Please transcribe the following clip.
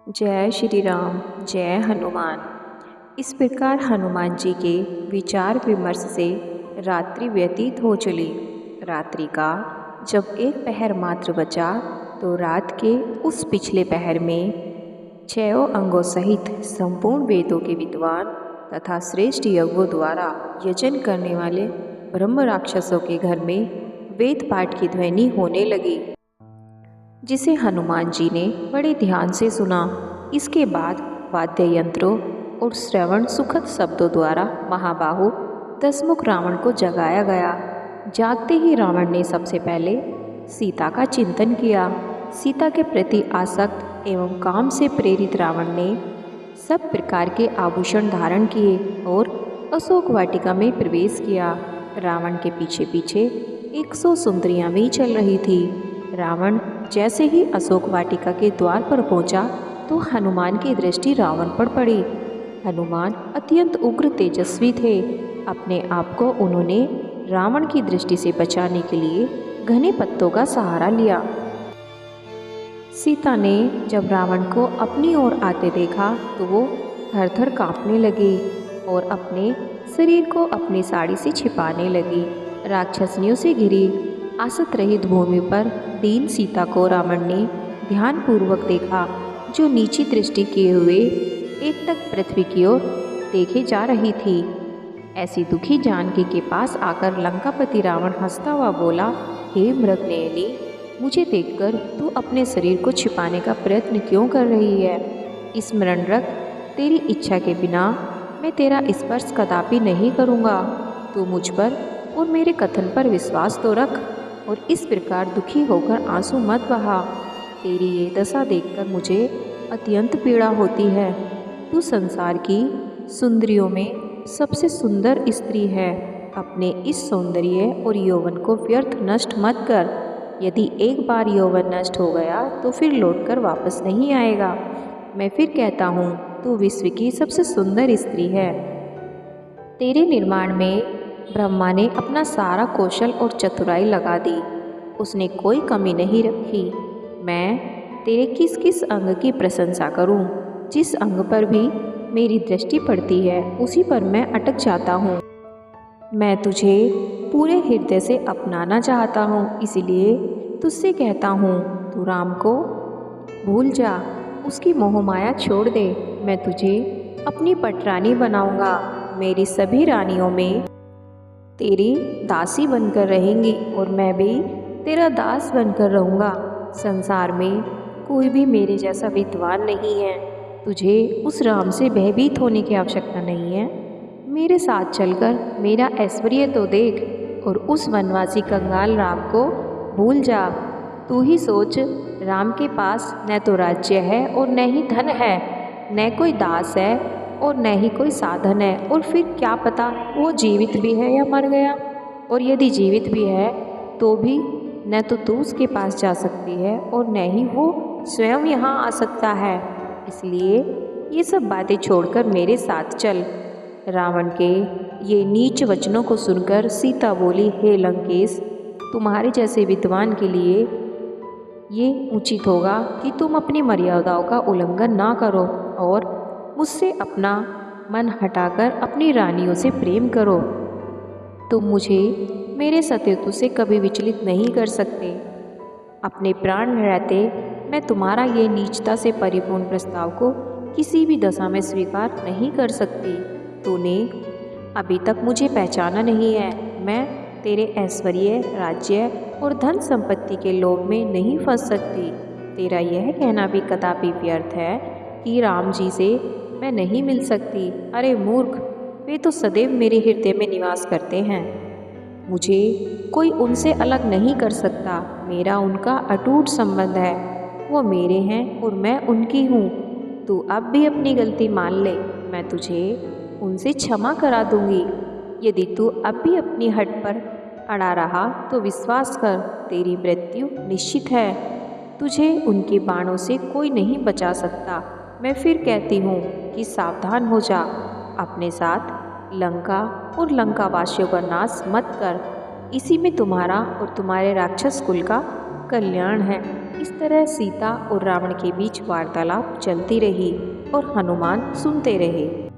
जय श्री राम, जय हनुमान। इस प्रकार हनुमान जी के विचार विमर्श से रात्रि व्यतीत हो चली। रात्रि का जब एक पहर मात्र बचा तो रात के उस पिछले पहर में 6 अंगों सहित संपूर्ण वेदों के विद्वान तथा श्रेष्ठ यज्ञों द्वारा यजन करने वाले ब्रह्म राक्षसों के घर में वेद पाठ की ध्वनि होने लगी, जिसे हनुमान जी ने बड़े ध्यान से सुना। इसके बाद वाद्य यंत्रों और श्रवण सुखद शब्दों द्वारा महाबाहु दशमुख रावण को जगाया गया। जागते ही रावण ने सबसे पहले सीता का चिंतन किया। सीता के प्रति आसक्त एवं काम से प्रेरित रावण ने सब प्रकार के आभूषण धारण किए और अशोक वाटिका में प्रवेश किया। रावण के पीछे पीछे 100 सुंदरियां भी चल रही थी। रावण जैसे ही अशोक वाटिका के द्वार पर पहुंचा तो हनुमान की दृष्टि रावण पर पड़ी। हनुमान अत्यंत उग्र तेजस्वी थे। अपने आप को उन्होंने रावण की दृष्टि से बचाने के लिए घने पत्तों का सहारा लिया। सीता ने जब रावण को अपनी ओर आते देखा तो वो थर थर कांपने लगी और अपने शरीर को अपनी साड़ी से छिपाने लगी। राक्षसनियों से घिरी आसत रहित भूमि पर दीन सीता को रावण ने ध्यानपूर्वक देखा, जो नीची दृष्टि किए हुए एकटक पृथ्वी की ओर देखे जा रही थी। ऐसी दुखी जानकी के पास आकर लंकापति रावण हंसता हुआ बोला, हे मृगनयनी, मुझे देखकर तू अपने शरीर को छिपाने का प्रयत्न क्यों कर रही है? स्मरण रख, तेरी इच्छा के बिना मैं तेरा स्पर्श कदापि नहीं करूँगा। तू मुझ पर और मेरे कथन पर विश्वास तो रख और इस प्रकार दुखी होकर आंसू मत बहा। तेरी ये दशा देखकर मुझे अत्यंत पीड़ा होती है। तू संसार की सुंदरियों में सबसे सुंदर स्त्री है। अपने इस सौंदर्य और यौवन को व्यर्थ नष्ट मत कर। यदि एक बार यौवन नष्ट हो गया तो फिर लौटकर वापस नहीं आएगा। मैं फिर कहता हूँ, तू विश्व की सबसे सुंदर स्त्री है। तेरे निर्माण में ब्रह्मा ने अपना सारा कौशल और चतुराई लगा दी। उसने कोई कमी नहीं रखी। मैं तेरे किस किस अंग की प्रशंसा करूं? जिस अंग पर भी मेरी दृष्टि पड़ती है उसी पर मैं अटक जाता हूं। मैं तुझे पूरे हृदय से अपनाना चाहता हूं, इसलिए तुझसे कहता हूं, तू राम को भूल जा, उसकी मोहमाया छोड़ दे। मैं तुझे अपनी पटरानी बनाऊंगा। मेरी सभी रानियों में तेरी दासी बनकर रहेंगी और मैं भी तेरा दास बनकर रहूँगा। संसार में कोई भी मेरे जैसा विद्वान नहीं है। तुझे उस राम से भयभीत होने की आवश्यकता नहीं है। मेरे साथ चलकर मेरा ऐश्वर्य तो देख और उस वनवासी कंगाल राम को भूल जा। तू ही सोच, राम के पास न तो राज्य है और न ही धन है, न कोई दास है और न ही कोई साधन है। और फिर क्या पता वो जीवित भी है या मर गया। और यदि जीवित भी है तो भी न तो तू उसके पास जा सकती है और न ही वो स्वयं यहाँ आ सकता है। इसलिए ये सब बातें छोड़कर मेरे साथ चल। रावण के ये नीच वचनों को सुनकर सीता बोली, हे लंकेश, तुम्हारे जैसे विद्वान के लिए ये उचित होगा कि तुम अपनी मर्यादाओं का उल्लंघन ना करो और मुझसे अपना मन हटाकर अपनी रानियों से प्रेम करो। तुम मुझे मेरे सत्यत्व से कभी विचलित नहीं कर सकते। अपने प्राण रहते मैं तुम्हारा ये नीचता से परिपूर्ण प्रस्ताव को किसी भी दशा में स्वीकार नहीं कर सकती। तूने अभी तक मुझे पहचाना नहीं है। मैं तेरे ऐश्वर्य, राज्य और धन संपत्ति के लोभ में नहीं फंस सकती। तेरा यह कहना भी कदापि व्यर्थ है कि राम जी से मैं नहीं मिल सकती। अरे मूर्ख, वे तो सदैव मेरे हृदय में निवास करते हैं। मुझे कोई उनसे अलग नहीं कर सकता। मेरा उनका अटूट संबंध है। वो मेरे हैं और मैं उनकी हूँ। तू अब भी अपनी गलती मान ले, मैं तुझे उनसे क्षमा करा दूंगी। यदि तू अब भी अपनी हट पर अड़ा रहा तो विश्वास कर, तेरी मृत्यु निश्चित है। तुझे उनके बाणों से कोई नहीं बचा सकता। मैं फिर कहती हूँ कि सावधान हो जा। अपने साथ लंका और लंकावासियों का नाश मत कर। इसी में तुम्हारा और तुम्हारे राक्षस कुल का कल्याण है। इस तरह सीता और रावण के बीच वार्तालाप चलती रही और हनुमान सुनते रहे।